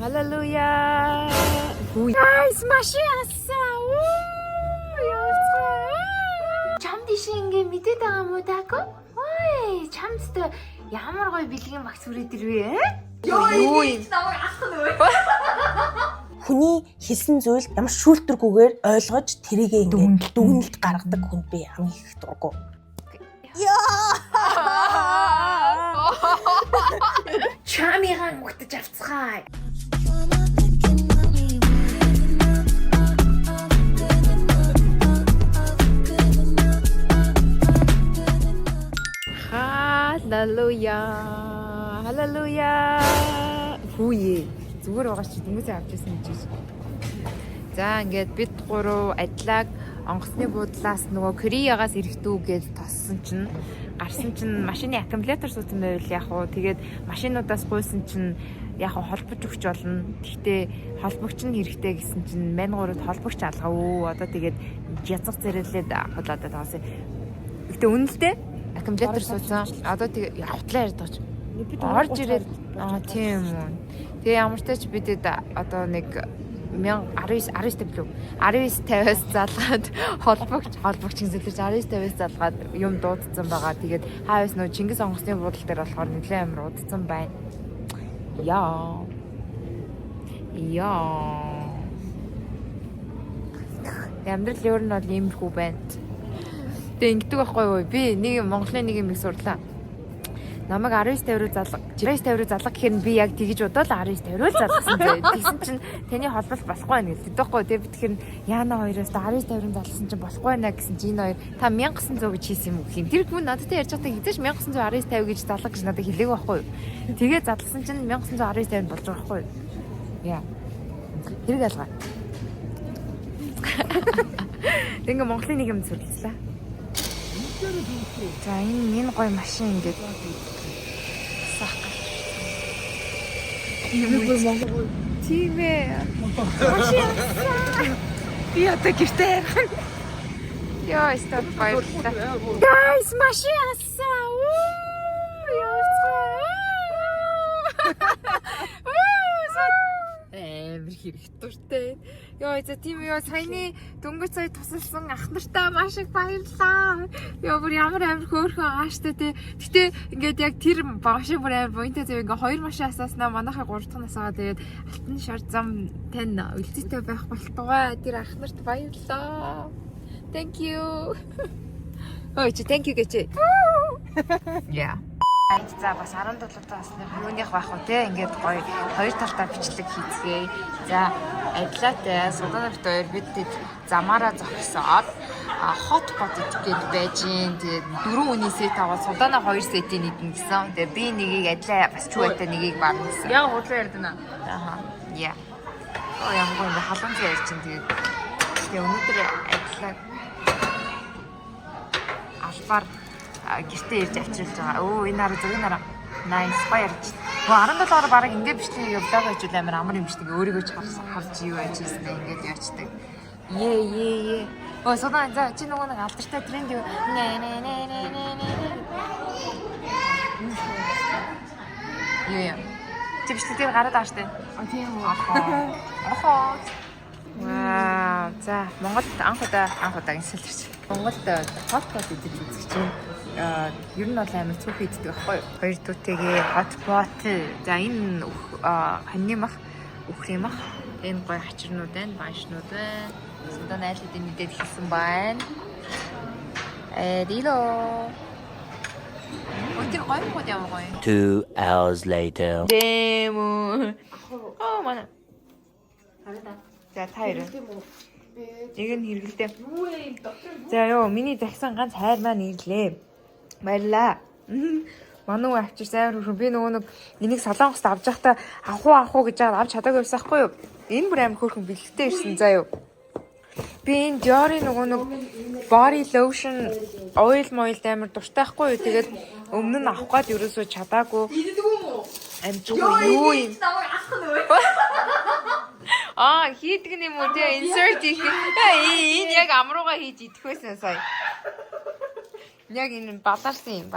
Hallelujah. Guys, машинасаа. Чамд ишин ингээ мэдээд байгаа мó даагүй? Ой, чамд ямар гоё бэлгийн багц хүрээд ирвэ? Юу юм? Намайг ах нүвэ. Хүний хэлсэн зүйл ямар шүүлтэргүйгээр ойлгож тэрийг ингээ дүгнэлт гаргадаг хүн би хамгийн их дургу. Чамигаан өгтөж авцгаая. Hallelujah. Hallelujah. Хүүе. Зүгээр байгаа чи хүмүүсээ авч ирсэн гэж. За ингээд бид гурав адлаг онгоцны буудлаас нөгөө Кореягаас ирэхтүү гэж тоссон чинь гарсан чинь машины аккумулятор суусан байвал яг уу тэгээд машинуудаас гуйсан чинь яг уу холбож өгч болно. Гэхдээ холбогч нь хэрэгтэй гэсэн чинь мань гурав холбогч алгаа өө одоо тэгээд язгах зэрэлээд хулаад таасан. Гэхдээ үнэлдэ аккумулятор суусан. Одоо тэгээд явтлаа ярьдаг ч. Орж ирээд тийм үү. Тэгээ ямар ч тач бидэд одоо нэг 19 билүү 1950-аас залгаад холбогч хэлж 1950-аас залгаад юм дуудсан байгаа. Тэгээд хаавс нөө Чингис онгоцны буудлын дээр болохоор нэлээд амар удсан байна. Яа. Амьдрал өөр нь бол иймэрхүү байна. Тэгээ ингэдэг байхгүй юу? Би нэг Монголын нэг юм их сурлаа. Намайг 1950 руу залга гэхээр би яг тэгж бодоод 1950 руу залгасан зэ. Тэгсэн чинь таны холбол болохгүй байна гэлээ. Тэгэхгүй тэгээ би тэгэхээр Яна хоёроос 1950 руу залгасан чинь болохгүй байна гэсэн чинь энэ хоёр та 1900 гэж хийсэн юм уу гэм. Тэр хүн надад ярьж байхдаа хэзээ ч 1950 гэж залга гэж надад хэлээгүй байхгүй юу. Тэгээ залгасан чинь 1950 болж байгаа байхгүй юу. Яа. Хэрэг алгаа. Ингээ Монголын нэг юм сүрлэлээ. За энэ гоё машин ингээд Тийм ээ. Машин. Би одоо гэртээ ярих. Яа, стоп баярлалаа. Guys, машин асаа. Амар хэрэг дуртай. Йоо, за тийм ёо саяны дөнгөж сая тусалсан ах нартаа маш их баярлалаа. Йоо, бүр ямар амар хөөрхөн ааштай те. Гэтэ ингээд яг тэр машин бүр амар буянтай зөв ингээ хоёр машин асааснаа манайхаа 3 дахь насаа тэгээд алтан шар зам тань үлдээтэй байх болтугай. Тэр ах нарт баярлалаа. Thank you. Ой, чи thank you гэж. Yeah. За бас 17 таас нэг юуных байх уу те ингээд гоё хоёр талдаа бичлэг хийцгээе. За адлаатай судаан бит хоёр бид замаараа зогсоод хотпот идгээд байж гин. Тэгээд 4 үний сет аваад судаанаа 2 сетийн идэн гэсэн. Тэгээд би нэгийг адлаа бас чүэтэй нэгийг барна гэсэн. Яг худлаа ярьдана. Аха. Яа. Оо ямар гоё халуун ярьж чинь тэгээд өнөөдөр адлаа албаар гэртээ ирж авчирч байгаа. Өө энэ хараа зүг энэ хараа. Nice баярч. 17-оор бараг ингээд бичлэг явлаа гэж амар амар юм шиг өөрийгөө ч харж юу яаж хийсэн ингээд яачдаг. Е. Өө содан за чи нөгөө нэг алдартай тренд юу. Яа. Чи бичлэгээр гараад байгаа штэ. Тийм үү. Ахаа. Вау. За Монголд анх удаа инсэлэрч. Монголд хотпот идэж үзэж чинь ер нь бол амар цөөх иддэг байхгүй юу? Хоёр дүүтэйгээ хотпот. За энэ ханьнымах, үхрэмах. Энэ гоё хачирнууд байна, баншнууд байна. Судан айл хэдийн мэдээд хэлсэн байна. Дило. Өтөр гоё мод ямар гоё. 2 hours later. Дэмүү. Манай. Хараа. За таяр. Нэг нь хэрэглэдэг. За ёо миний захисан ганц хайр маань ирлээ. Баярлаа. Мануу авчир сайн хөрхөн би нөгөө нэг энийг солонгост авч явахдаа авах уу гэж авч чадаагүй байсан хгүй юу? Энэ бүр амар хөрхөн бэлгтэй ирсэн заа юу. Би энэ Dior-ийн нөгөө нэг body lotion oil moil амар дуртай хгүй юу? Тэгээд өмнө нь авах гад ерөөсөө чадаагүй. Амжгүй юу юм? Хийдэг юм уу те insert хийх. Энэ яг амруугаа хийж идэх байсан сая. Яг энэ баларсан.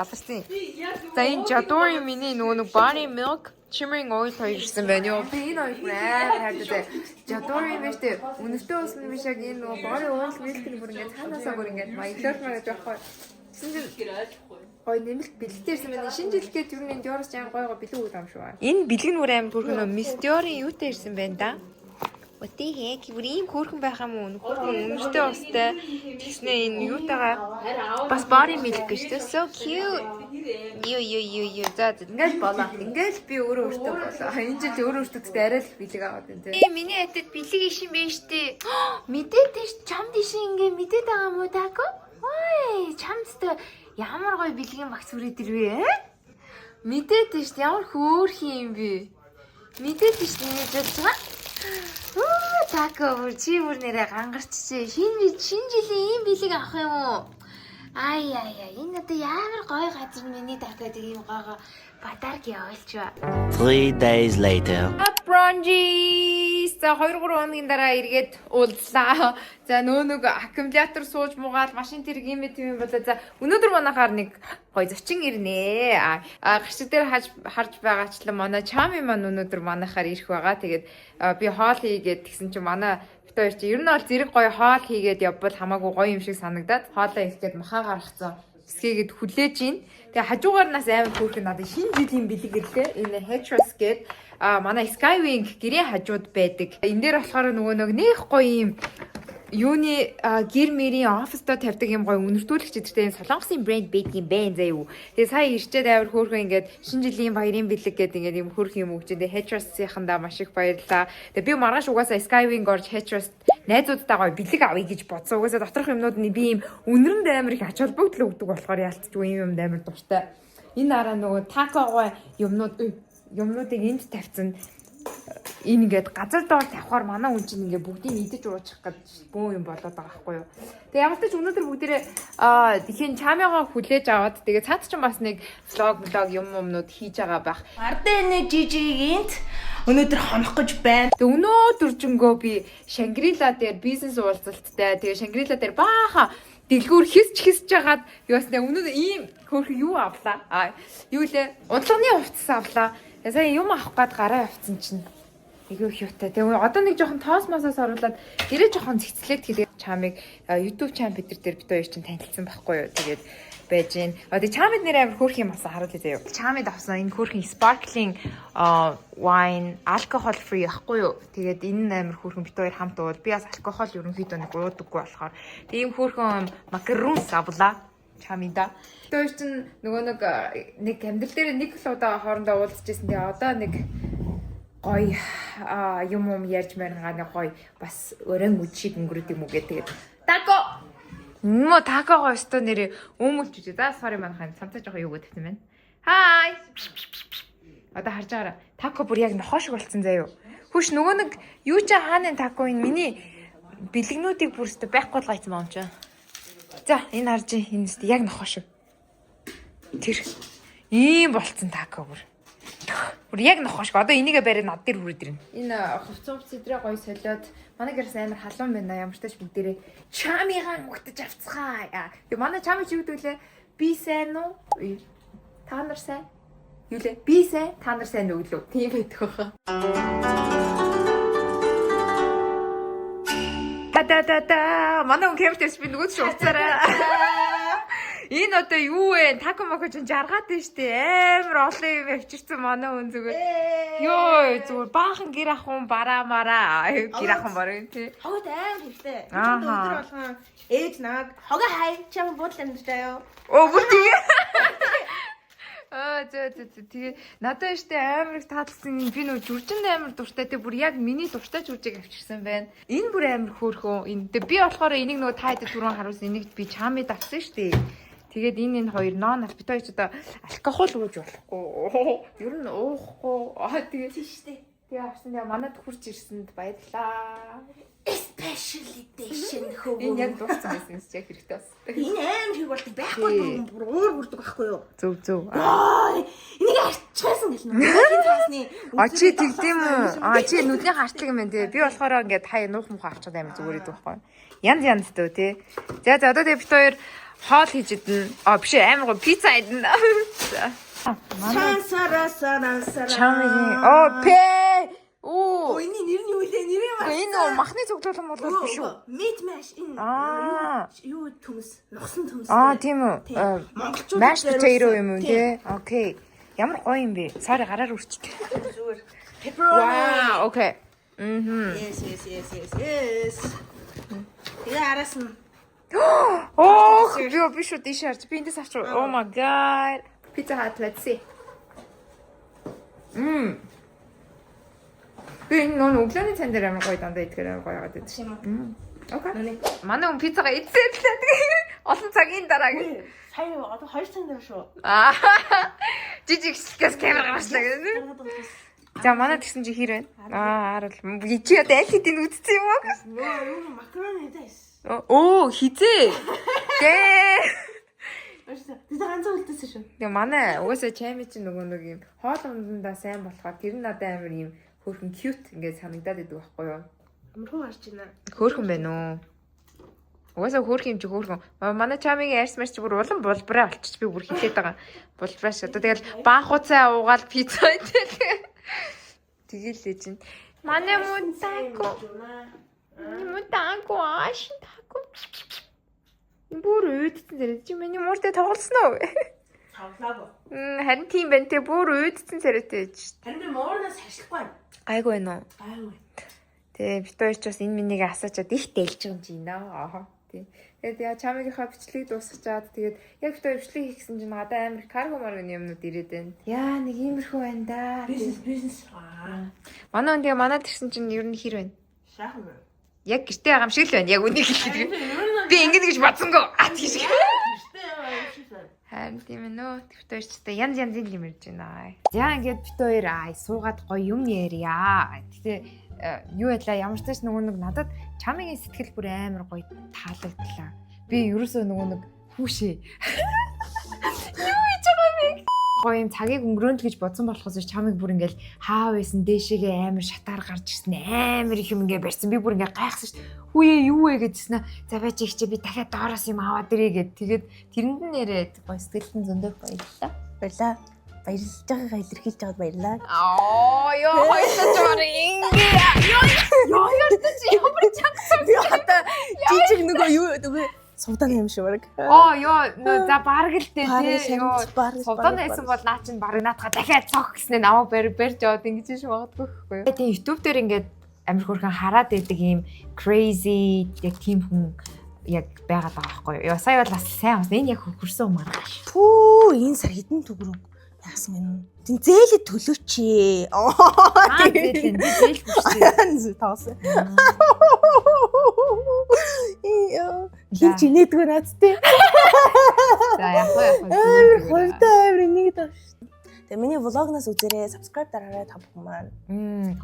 За энэ Jadori миний нөгөө Body Milk Shimmering Oil хоёр ирсэн байна ёо. Би энэ хоёр амар хайртай. Jadori юм шүү дээ. Үнэтэй уусан биш яг энэ нөгөө Body Oil Milk-ийн бүр ингээд цаанаасаа бүр ингээд маяглаар гэж байхгүй. Гой нэмэлт бэлгээрсэн байна. Шинэ жил гээд юу нэг Dior-с жаа гой бэлэг өгд юм шүү. Энэ бэлэг нүр амар хөрхөн нөө Miss Dior-ийн юутай ирсэн байна да. Өтий хээ бүр ийм хөөрхөн байх юм уу? Хөөрхөн үнэтэй устай. Тэгснэ энэ юутайгаа бас body milk гэж тэ so cute. Юу. За ингээл болоо. Ингээл би өөрөө болоо. Энэ жил өөрөө арай л бэлэг аваад байна тэ. Миний хатад бэлэг ишин байна штэ. Мэдээд тийш чамд ишин ингээ мэдээд байгаа юм уу тако? Ой, чамд ямар гоё бэлгийн багц үрээд ирвэ? Мэдээд тийш ямар хөөрх юм бэ? Мэдээд тийш нэг жил чам. Тако чи бүр нэрээ гангарчжээ. Шинэ жилийн ийм бэлэг авах юм уу? Ай энэ одоо ямар гоё газар миний тако тийм гоёго подарок явуулч ба. 3 days later. Brongies. За 2-3 хоногийн дараа эргээд уулзлаа. За нэг аккумулятор сууж муугаад машин тэрэг юм болоо. За өнөөдөр манайхаар нэг гоё зочин ирнэ. Гашиг дээр харж байгаачлан манай чами маань өнөөдөр манайхаар ирэх байгаа. Тэгээд би хоол хийгээд тэгсэн чинь манай бит хоёр чи ер нь бол зэрэг гоё хоол хийгээд явбал хамаагүй гоё юм шиг санагдаад хоолоо ихэд махаа гаргацсан. Бисгээгээд хүлээж ийн. Тэгээ хажуугаарнаас амар хөөрхөн надад шинэ жилийн бэлэг ирлээ. Энэ Hetros гээд манай Skywing гэрээ хажууд байдаг. Энэ дээр болохоор нөгөө нэг гоё юм юуны гэр мэрийн оффистоо тавьдаг юм гоё үнэртүүлэгч эдэртэй энэ солонгосын брэнд байдаг юм байна заа юу. Тэгээ сая ирчээд амар хөөрхөн ингээд шинэ жилийн баярын бэлэг гээд ингээд юм хөөрхөн юм өгч. Тэгээ Hetros-ийнхандаа маш их баярлалаа. Тэгээ би маргааш угаасаа Skywing орж Hetros найзуудтайгаа бэлэг авъя гэж бодсон. Угаасаа доторх юмнууд нь би ийм үнэрэнд амар их ач холбогдол өгдөг болохоор яалтчгүй юм амар дуртай. Энэ араа нөгөө такогой юмнуудыг энд тавьсан. Энэ ингээд газар доор тавихаар манай хүн чинь ингээд бүгдийг идэж уучих гэж бөө юм болоод байгаа байхгүй юу. Тэгээ ямар ч ч өнөөдөр бүгдээрээ тэгэхээр чамягаа хүлээж аваад тэгээ цаад ч бас нэг влог юмнууд хийж байгаа байх. Ардэнэ жижигийнт өнөөдөр хонох гэж байна. Тэгээ өнөөдөржөнгөө би Шангрила дээр бизнес уулзалттай. Тэгээ Шангрила дээр баахан дэлгүүр хисж жагаад юуснаа өнөөдөр ийм хөөрхөн юу авлаа. Юу лээ? Удалганы хувцас авлаа. Сая юм авах гээд гараа явцсан чинь айгүй хьютай. Тэгээ одоо нэг жоохон тоос масаас оруулаад гэрээ жоохон цэцлээд тэгээд чамыг YouTube чам бид нар дээр бид хоёр чинь танилцсан байхгүй юу. Тэгээд байж гин. Одоо чамд нэр амар хөөрх юм авсан харуулъя заяа. Чамд авсан энэ хөөрхөн sparkling wine alcohol free байхгүй юу. Тэгээд энэ амар хөөрхөн бид хоёр хамт уул. Би бас алкогол ерөнхийдөө нэг уудаггүй болохоор тийм хөөрхөн макарон авлаа. Чамида. Тэр чинь нөгөө нэг амьдрал дээр нэг л удаа хоорондоо уулзчихсан. Тэгээ одоо нэг гоё юм ярьж мэрнгаа нэг гоё бас өрөн үчиг өнгөрөд юм уу гэдэг. Тако. Тако гойсто нэрээ өмөлж үжээ. За sorry манайхан цамцаа жоохон юу гэдэг юм бэ? Хай. Одоо харж байгаараа. Тако бүр яг нохоо шиг болцсон заяа. Хүш нөгөө нэг юу ч хааны тако энэ миний бэлгнүүдийг бүрстэ байхгүй л гайцсан юм чинь. За энэ харж энэ үстэ яг нохоо шүү. Тэр ийм болцсон тако бүр. Бүр яг нохоо шүү. Одоо энийгээ бариад над дээр хүрээд ирнэ. Энэ хувцас эдрээ гоё солиод манай гэрээс амар халуун байна. Ямар ч тач бүгдээрээ чамигаа мөгтөж авцгаа. Тэгээ манай чами чи юу гэдэг лээ? Би сайн уу? Та нар сайн? Юу лээ? Би сайн, та нар сайн уу лөө? Тийм байдаг баха. Та манай хүн кемтерс би нөгөөд шүү уцаараа. Энэ одоо юу вэ? Тако мако ч жаргаад байна штэ. Амар олон юм авчирсан манай хүн зүгээр. Йоо зүгээр баахан гэр ахын бараа. Гэр ахын бараа тий. Хогт амар хэрэгтэй. Өдөр болгон ээж наад хогоо хай чам буудлаа амьдтаа ёо. Оо бүгдийг. Тэгээ надад штэ амар их таалсан би нөө жүржинд амар дуртай тэг бүр яг миний дуртай жүржиг авчирсан байна. Энэ бүр амар хөөрхөн. Энэ би болохоор энийг нөө таад түрүүн харуулсан энийг би чамид авсан штэ. Тэгээд энэ хоёр нон бид хоёр ч одоо алкогол ууж болохгүй. Ер нь уухгүй. Тэгээ тийштэй. Тэгээ авсан яа манад хурж ирсэнд баярлаа. Special edition хөө. Энэ яг дууссан байсан юм чи хэрэгтэй бас. Энэ амар шиг болдог байхгүй бүр уур бүрдэг байхгүй юу? Зөв. Энийг арчсан гэл нөө. Чи тэгдэм үү? Чи нүдний хартлаг юм байна тий. Би болохоор ингээд хай нуух мух авчихад амар зүгээр идэв байхгүй. Янз янз дөө тий. За одоо тэгээ бид хоёр хоол хийж идэн. Биш амар гоо пицца идэн. Сара. Чамгийн пэ. Оо. Эний нэр нь юу вэ? Нэрээ маш. Энэ махны цуглуулсан бол биш үү? Meat mash энэ. Юу төмс? Нугсан төмс. Тийм үү. Монголчууд Маш potato юм уу тий? Окей. Ямар гоё юм бэ? Sorry гараар үрчтэй. зүгээр. Pepperoni. Wow, окей. Yes. Тэгээ араас нь. Би биш үү тийш харж. Би эндээс авч. Oh my god. Pizza Hut, let's see. Би энэ өглөөний цан дээр амар гоё дандаа идэхээр амар гоё яваад байдаг шин. Окей. Манай хүн пиццага идсэн л тэгээ олон цагийн дараа гэх. Сая одоо 2 цаг дээр шүү. Жижиг хэсгээс камер гаргачлаа гэдэг. За манай тэгсэн чи хэр байна? Харал. Чи одоо аль хэдийн үдцсэн юм уу? Юу макарони дэс. Хизээ. Гээ. Тэр ганцхан үлдээсэн шүү. Тэгээ манай угаасаа чами чи нөгөө нэг юм хоол ундаа сайн болохоор тэр нь надад амар юм хөөрхөн cute ингээд санагдаад идэг байхгүй юу? Амархан харж байна. Хөөрхөн байна уу? Угаасаа хөөрхөн юм чи хөөрхөн. Манай чамигийн арьс марч бүр улам булбараа болчих би бүр хэлээд байгаа. Булбараач одоо тэгэл баахуцаа уугаал пицца идэх. Тэгэл л чинь. Манай мунтако. Мунтако ашин тако. Бүр өөдсөн зэрэг чи миний мууртай тоглосноо. Тоглоагүй. Харин тийм байна те бүр өөдсөн царайтай байж шүү. Харин би муурнаас хашлахгүй. Гайгүй байна уу? Гайгүй. Тэгээ бит хоёрч бас энэ минийг асуучаад их дэлж байгаа юм чи наа. Аа. Тий. Тэгээд яа чамигийнхаа бичлэгийг дуусгачаад тэгээд яг бит хоёр бичлэг хийсэн чинь гадаа амар карго марганы юмнууд ирээд байна. Яа нэг иймэрхүү байна да. Бизнес. Манай хүн тэгээ манад ирсэн чинь ер нь хэр байна? Шаахан байна. Яг гэртээ байгаа юм шиг л байна. Яг үнийг хэлэхэд. Би ингэнэ гэж бодсонгүй. Тийш. Харин тийм ээ нөө бит хоёр ч та янз янзын юм ярьж байна. За ингээд бит хоёр суугаад гоё юм ярья. Гэтэ юу ялаа ямар ч тач нөгөө нэг надад чамигийн сэтгэл бүр амар гоё таалагдлаа. Би ерөөсөө нөгөө нэг хүүшээ. Юу хийж байгаа бэ? Гоё юм цагийг өнгөрөөнт гэж бодсон болохоос чамиг бүр ингээл хаа байсан дээшээгээ амар шатаар гарч ирсэн амар их юм ингээ барьсан. Би бүр ингээ гайхсан шүү дээ. Хүүе юу вэ гэжсэн аа. За байж их чи би дахиад доороос юм аваад ирээ гэд. Тэгээд тэрэнд нь нэрээ гоё сэтгэлтэн зөндөөх баярлаа. Баярлаа. Баярлж байгаагаа илэрхийлж байгаад баярлаа. Ёо хоёрч ороо ингээ. Ёо чи ямар чангсан. Би одоо жижиг нөгөө юу нөгөө сувдааны юм шиг баг. Ёо за бараг л дээ тий. Ёо сувдааны байсан бол наа чин бараг наатаха дахиад цог гэснээр аваа барьж яваад ингэж шиг магадгүй байхгүй юу. Тэгээ YouTube дээр ингээд амар хөрхөн хараад байдаг юм crazy яг тийм хүн яг байгаад байгаа байхгүй юу. Сая бол бас сайн бас энэ яг хөрсөн юм маргааш. Пүү энэ сар хэдэн төгрөг яасан юм. Тин зээлэд төлөөч. Зээл хүчтэй. Тоосон. Хин ч инээдгүй наадтай. За яг. Амар хурдан амар нэг даа. Тэгээ миний влогнаас үзээрэй, subscribe дараарай та бүхэн маань.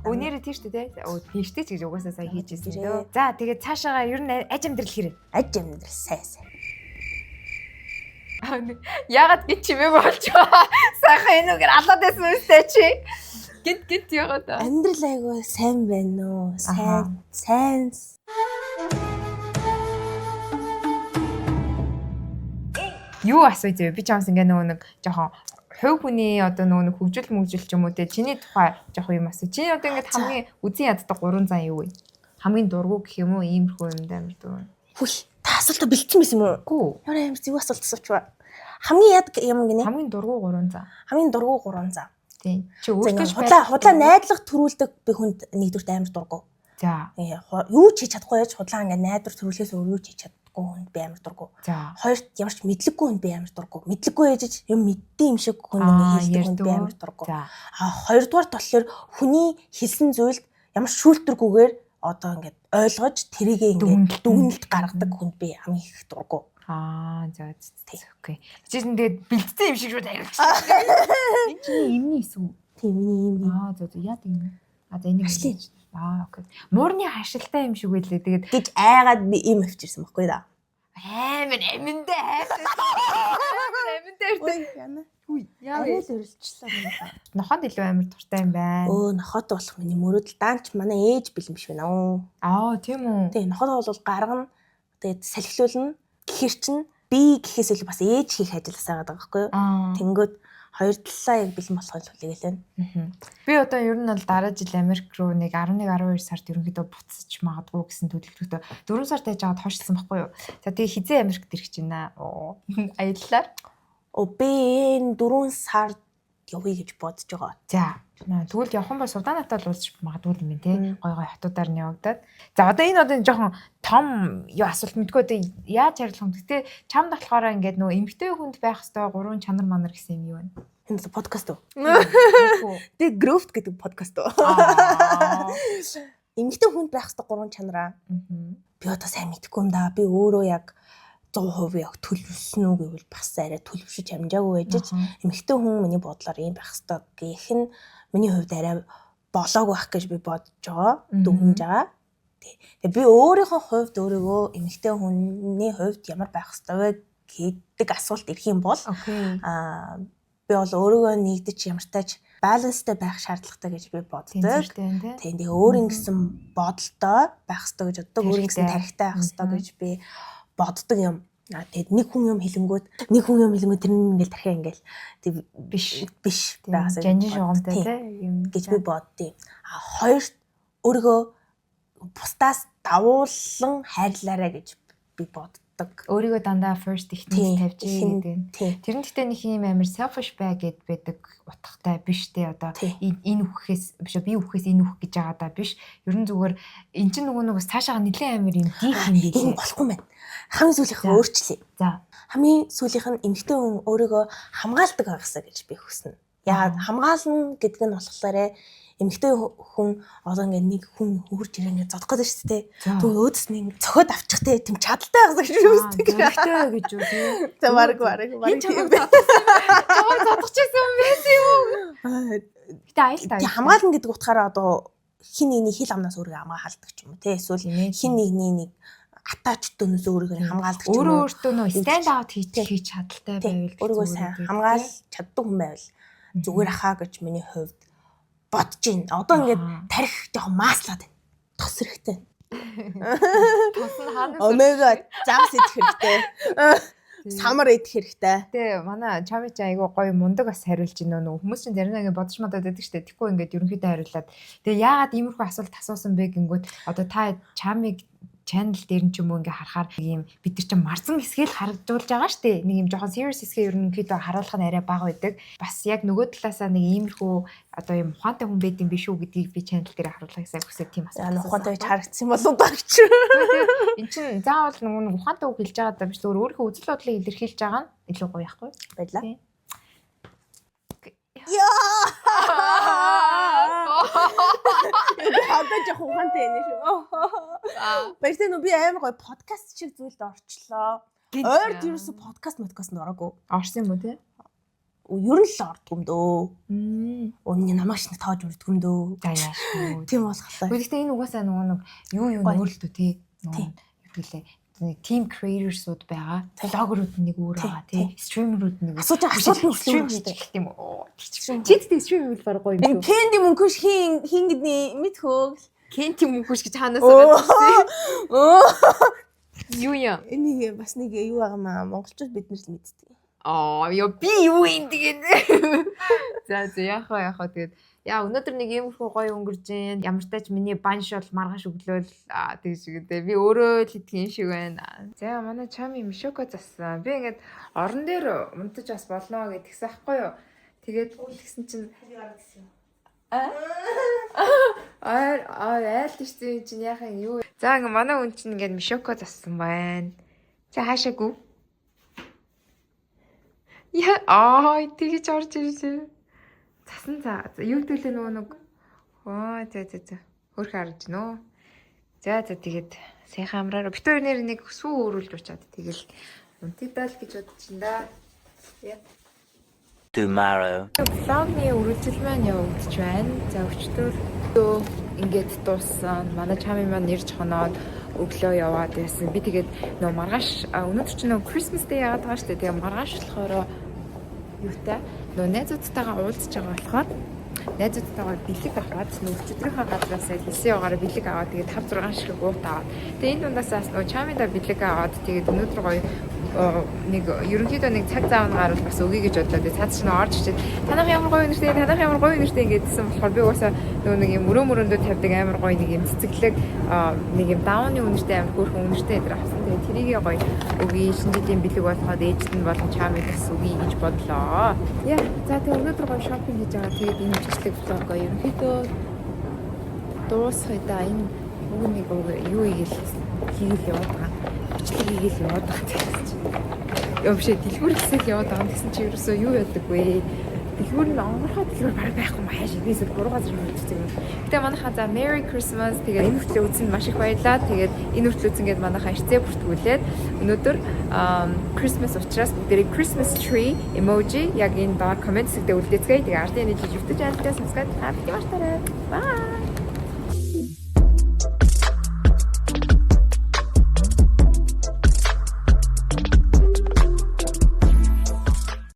Өнөөдөр тийш дээ. Тийштэй ч гэж угаасаа сая хийж ирсэн дөө. За тэгээд цаашаага ер нь аж амьдрал хэрэг. Аж амьдрал сайн. Ягаад гэж чимээг болж байгаа. Сайхан энэгээр алаад байсан үстэй чи. Гинт ягаад. Амьдрал айгүй сайн байна уу? Сайн. Юу асууж вэ? Би чамс ингээ нөгөө нэг жоохон хувь хүний одоо нөгөө нэг хөгжил ч юм уу те чиний тухай жоохон юм асуу. Чиний одоо ингээ хамгийн үзэн яддаг 3 зан юу вэ? Хамгийн дургу гэх юм уу? Иймэрхүү юм амар дуу. Хүй, та асуултаа бэлдсэн байсан юм уу? Гүү. Ямар амар зөв асуулт асуучваа. Хамгийн яд юм гинэ? Хамгийн дургу 3 зан. Хамгийн дургу 3 зан. Тийм. Чи өөртөө худлаа найдлага төрүүлдэг би хүнд нэгдүгürt амар дургу. За. Юу ч хийж чадахгүй яаж худлаа ингээ найдвар төрүүлэхээс өөр юу ч хийж чадахгүй хүнд би амар дургу. За. Хоёрт ямар ч мэдлэггүй хүнд би амар дургу. Мэдлэггүй ээжж юм мэддэг юм шиг хүн ингээ хийдэг хүнд би амар дургу. Хоёрдугаар болохоор хүний хэлсэн зүйлд ямар шүүлтэргүйгээр одоо ингээд ойлгож тэрийгээ ингээд дүгнэлт гаргадаг хүнд би хамгийн их дургу. За окей. Жишээ нь тэгээд бэлдсэн юм шиг шүү дээ. Энэ чинь юмний эсүү. Тийм миний юм. За яа тийм. За энийг окей. Муурны хашилтай юм шиг байлээ. Тэгээд гэж айгаад би им авчирсан байхгүй да. Амар аминдаа аминдаа. Үгүй яа л өрөлдчихлээ. Нохоод илүү амар туртай юм байна. Нохоод болох миний мөрөдөл даанч манай ээж бэлэн биш байна. Тийм үү. Тийм нохоод бол гаргана. Тэгээд салхилуулна. Гэхэр чин би гэхээс илүү бас ээж хийх ажилласаа байгаа байхгүй юу? Тэнгүүд хоёр талаа яг бэлэн болохын тулд гэлээ. Би одоо ер нь бол дараа жил Америк руу нэг 11 12 сард ерөнхийдөө буцаж магадгүй гэсэн төлөвлөгөөтэй 4 сард яж аваад хойшлсон байхгүй юу. За тэгээ хизээ Америкт ирэх гэж байна. Аяллаар. Би энэ 4 сард явъя гэж бодож байгаа. За тэгвэл явхан ба Суданатай л уулзч магадгүй юм тий. Гой гой хотуудаар нь явагдаад. За одоо энэ жоохон том юу асуулт мэдгүй одоо яаж хариулах юм. Гэтэ чамд болохоор ингээд нөгөө эмгтэй хүнд байх хэвээр гурван чанар манар гэсэн юм юу вэ? Энэ подкаст уу? Тэг growth гэдэг подкаст уу? Эмгтэй хүнд байх хэвээр гурван чанараа. Би одоо сайн мэдэхгүй юм да. Би өөрөө яг 100% яг төлөвлөсөн үү гэвэл бас арай төлөвшөж амжаагүй байж эмэгтэй хүн миний бодлоор ийм байх ёстой гэх нь миний хувьд арай болоог байх гэж би бодож байгаа. Дүнж байгаа. Тэгээ би өөрийнхөө хувьд өөрийгөө эмэгтэй хүний хувьд ямар байх ёстой вэ гэдэг асуулт ирэх юм бол би бол өөрийгөө нэгдэж ямартайч баланстай байх шаардлагатай гэж би боддог. Тэгээ өөрийн гэсэн бодолтой байх ёстой гэж боддог. Өөрийн гэсэн тарихтай байх ёстой гэж би боддог юм. Тэгээд нэг хүн юм хэлэнгүүд тэр нь ингээл тархиа ингээл тэг биш байгаасаа жанжин шугамтай тийм гэж би боддیں۔ Хоёрт өөрийгөө бусдаас давуулан хайрлаарай гэж би боддог. Өөрийгөө дандаа first ихнээс тавьж гэдэг. Тэр нь гэхдээ нэг юм амар selfish бай гэд байдаг утгатай биш те одоо энэ үхэхээс биш би үхэхээс энэ үхэх гэж байгаа даа биш. Ер нь зүгээр эн чинь нөгөө цаашаа нэлээд амар юм диих юм гэлээ. Энэ болохгүй байна. Хамгийн сүүлийнх нь өөрчлөе. За. Хамгийн сүүлийнх нь эмэгтэй хүн өөрийгөө хамгаалдаг байгаасаа гэж би хүснэ. Яагаад хамгаална гэдэг нь болохоор эмэгтэй хүн одоо ингээд нэг хүн хурж ирээ ингээд зодох гэдэг шүү дээ. Түн өөдс нэг цохоод авчих те тэм чадaltaй байгаасаа гэж үздэг. Эмэгтэй гэж үү те. За марг. Чамд зодох гэсэн юм байсан юу? Гэтэ айлтаа. Хамгаална гэдэг утгаараа одоо хин нэгний хил амнаас өөрийгөө хамгаалдаг ч юм уу те. Эсвэл хин нэгний нэг атач дөнөөс өөрийгөө хамгаалдаг ч юм уу. Өөртөө нөө stand out хийж чадaltaй байвал өөрийгөө сайн хамгаал чаддаг хүн байвал зүгээр ахаа гэж миний хувьд бодож байна. Одоо ингээд тарих жоохон мааслаад байна. Тос хэрэгтэй. Тос нь хаанаас омега загс идэх хэрэгтэй. Самар идэх хэрэгтэй. Тэ манай чами ч айгу гоё мундаг бас хариулж байна нөө хүмүүс чинь зарим нэг бодож модод байдаг штэ. Тэгэхгүй ингээд ерөнхийдөө хариулаад. Тэгээ яагаад иймэрхүү асуулт асуусан бэ гингүүд одоо та чамиг channel дээр нь ч юм уу ингээ харахаар ийм бид нар чинь марзан хэсгээл харагдуулж байгаа шүү дээ. Нэг юм жоохон serious хэсгээ ерөнхийдөө харуулах нь арай бага байдаг. Бас яг нөгөө талаасаа нэг иймэрхүү одоо юм ухаантай хүн байд юм биш үү гэдгийг би channel дээр харуулахыг сайн хүсэж тийм асуулт. Ухаантай гэж харагдсан юм болов уу багч. Энд чинь заавал нөгөө ухаантай үг хэлж байгаа даа биш зүгээр өөрийнхөө үзэл бодлыг илэрхийлж байгаа нь илүү гоё яахгүй байлаа. Одоо яг ухаантай юм шүү. Баяртай нөө би амар гоё подкаст шиг зүйлд орчлоо. Ойрд ерөөсө подкаст ороогүй. Орсон юм уу те? Ер нь л ордог юм дөө. Өнний намааш нэг тоож үрдэг юм дөө. За яаш. Тийм болохоор. Гэхдээ энэ угаасаа нөгөө нэг юу нөөрөлтөө те. Юу гэлээ. Team creators-ууд байгаа. Блогерууд нэг өөр байгаа тий. Streamer-ууд нэг. Асуулт нь stream гэх юм уу? Чидтэй stream үйл баг гоё юм. Candy мөнхөш хин гэдний мэдхөө. Candy мөнхөш гэж хаанаас гарсан. Юу яа? Энийг бас нэг юу байгаа маа монголчууд бид нар л мэддэг. Яа би юу юм тэгээд. За яхаа тэгээд яа өнөөдөр нэг иймэрхүү гоё өнгөрж जैन. Ямар ч тач миний банш бол маргааш өглөөл тэгж шигэдэ. Би өөрөө л итгэн шиг байна. За манай чами мишоко зассан. Би ингээд орон дээр унтаж бас болно гэдгийгсэн ахгүй юу. Тэгээд тэгсэн чинь айл тийштэй чинь яхаа юу. За ингээд манай хүн чинь ингээд мишоко зассан байна. За хаашаагүй. Яа тэгж орж ирсэн. Засан за юу гэдэлээ нөгөө нэг за хөрх харж нөө. За тэгээд сайхан амраараа бит хоёр нэр нэг сүү өөрүүлж очиад тэгэл унтидал гэж бодож байна да. Tomorrow. Vlog-ны үргэлжлэл маань явагдаж байна. За өчтөр ингээд дууссан. Манай чами маань нэрж хоноод өглөө яваад байсан. Би тэгээд нөө маргааш өнөөдөр чинь нөө Christmas Day яагаад байгаа шүү дээ. Тэгээ маргааш болохоор юутай нөө найзуудтайгаа уулзж байгаа болохоор найзуудтайгаа бэлэг аваад нөө өчигдрийнхаа газраас хэлсэн яваараа бэлэг аваад тэгээд 5-6 шиг уут аваад тэгээд энэ дундаас нөө чамида бэлэг аваад тэгээд өнөөдөр гоё нэг ерөнхийдөө нэг цаг зав нь гарвал бас өгье гэж бодлоо. Тэгээ цаад чинь орж ичээд танах ямар гоё нэртэй ингэдсэн болохоор би угаасаа нөгөө нэг юм мөрөөндөө тавьдаг амар гоё нэг юм цэцэглэг нэг юм даунны үнэртэй амар хөөрхөн үнэртэй дээр авсан. Тэгээ тэрийгээ гоё өгье шинжлэлийн бэлэг болоход ээжт нь болон чамыг бас өгье гэж бодлоо. Яа, за тэгээ өнөөдөр гоё шопинг хийж байгаа. Тэгээд энэ бичлэг влог гоё ерөнхийдөө дуусгая да. Энэ нэг юу хийгээл яваад байгаа. Бичлэг хийгээл яваад байгаа гэсэн чинь. Яа биш дэлгүүр хэсэг яваад байгаа гэсэн чи ерөөсөө юу яадаг вэ? Дэлгүүр нь онгорхоо дэлгүүр бараг байхгүй юм хааш инээсээ буруу газар мэдчихсэн юм. Гэтэ манайхаа за Merry Christmas тэгээд энэ хүртэл үзсэнд маш их баярлалаа. Тэгээд энэ хүртэл үзсэн гээд манайхаа хичээ бүртгүүлээд өнөөдөр Christmas учраас бүгдээрээ Christmas tree emoji яг энэ доор коммент хэсэгтээ үлдээцгээе. Тэгээд ардын нэг жижигтэж айлтаа subscribe хавтгий баштараа. Bye.